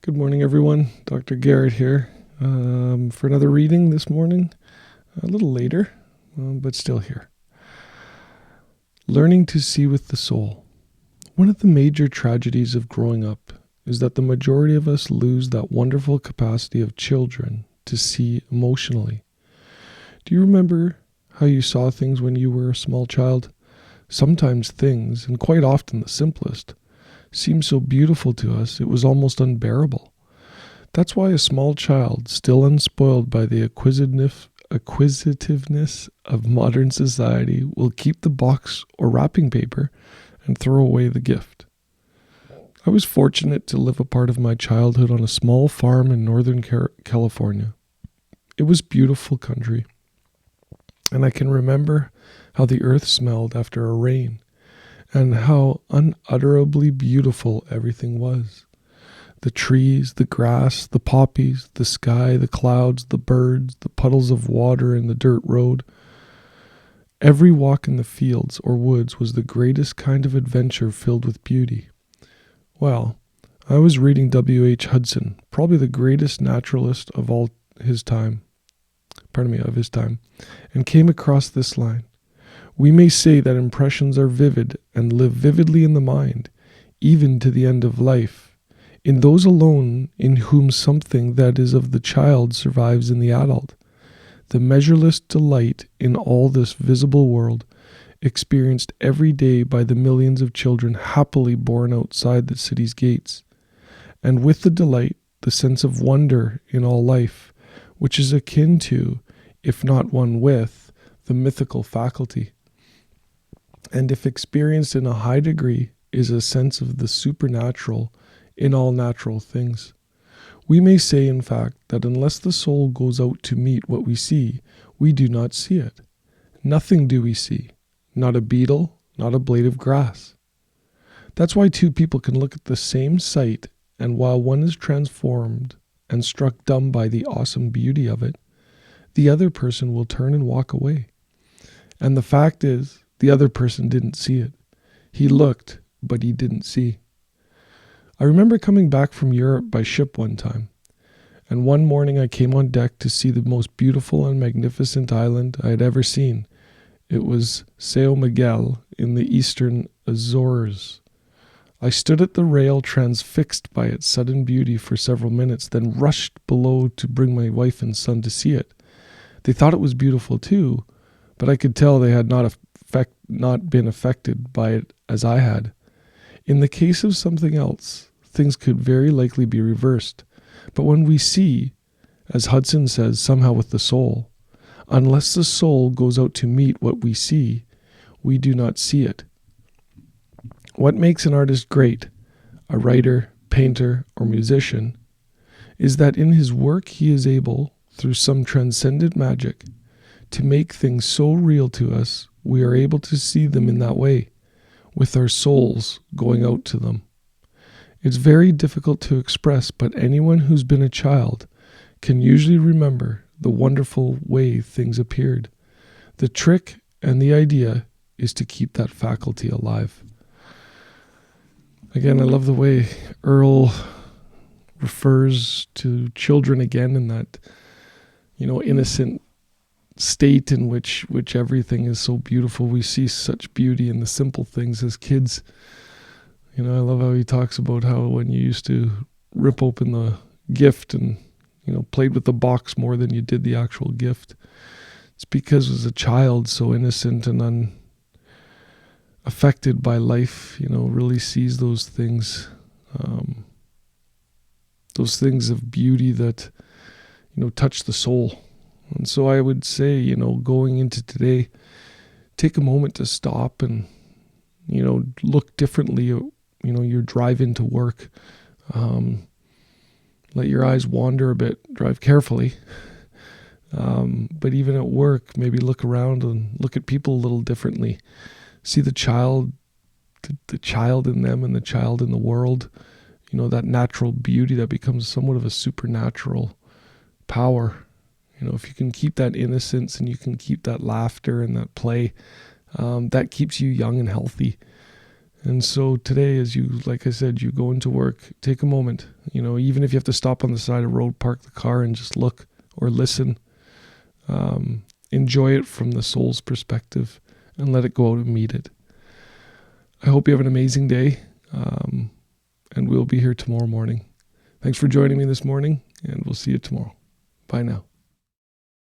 Good morning, everyone. Dr. Garrett here for another reading this morning. A little later, but still here. Learning to see with the soul. One of the major tragedies of growing up is that the majority of us lose that wonderful capacity of children to see emotionally. Do you remember how you saw things when you were a small child? Sometimes things, and quite often the simplest, seemed so beautiful to us it was almost unbearable. That's why a small child, still unspoiled by the acquisitiveness of modern society, will keep the box or wrapping paper and throw away the gift. I was fortunate to live a part of my childhood on a small farm in Northern California. It was beautiful country, and I can remember how the earth smelled after a rain, and how unutterably beautiful everything was. The trees, the grass, the poppies, the sky, the clouds, the birds, the puddles of water in the dirt road. Every walk in the fields or woods was the greatest kind of adventure filled with beauty. Well, I was reading W.H. Hudson, probably the greatest naturalist of his time, and came across this line. We may say that impressions are vivid and live vividly in the mind, even to the end of life, in those alone in whom something that is of the child survives in the adult. The measureless delight in all this visible world, experienced every day by the millions of children happily born outside the city's gates, and with the delight, the sense of wonder in all life, which is akin to, if not one with, the mythical faculty. And if experienced in a high degree, is a sense of the supernatural in all natural things. We may say, in fact, that unless the soul goes out to meet what we see, we do not see it. Nothing do we see, not a beetle, not a blade of grass. That's why two people can look at the same sight, and while one is transformed and struck dumb by the awesome beauty of it, the other person will turn and walk away. And the fact is, the other person didn't see it. He looked, but he didn't see. I remember coming back from Europe by ship one time, and one morning I came on deck to see the most beautiful and magnificent island I had ever seen. It was São Miguel in the eastern Azores. I stood at the rail transfixed by its sudden beauty for several minutes, then rushed below to bring my wife and son to see it. They thought it was beautiful too, but I could tell they had not been affected by it as I had. In the case of something else, things could very likely be reversed. But when we see, as Hudson says, somehow with the soul, unless the soul goes out to meet what we see, we do not see it. What makes an artist great, a writer, painter, or musician, is that in his work he is able, through some transcendent magic, to make things so real to us we are able to see them in that way, with our souls going out to them. It's very difficult to express, but anyone who's been a child can usually remember the wonderful way things appeared. The trick and the idea is to keep that faculty alive. Again, I love the way Earl refers to children again in that, innocent state in which everything is so beautiful. We see such beauty in the simple things as kids. I love how he talks about how when you used to rip open the gift and, played with the box more than you did the actual gift. It's because as a child, so innocent and unaffected by life, really sees those things of beauty that, touch the soul. And so I would say, going into today, take a moment to stop and, look differently, your drive into work. Let your eyes wander a bit, drive carefully. But even at work, maybe look around and look at people a little differently. See the child in them and the child in the world, that natural beauty that becomes somewhat of a supernatural power. If you can keep that innocence and you can keep that laughter and that play, that keeps you young and healthy. And so today, as you, like I said, you go into work, take a moment, even if you have to stop on the side of the road, park the car and just look or listen. Enjoy it from the soul's perspective and let it go out and meet it. I hope you have an amazing day, and we'll be here tomorrow morning. Thanks for joining me this morning, and we'll see you tomorrow. Bye now.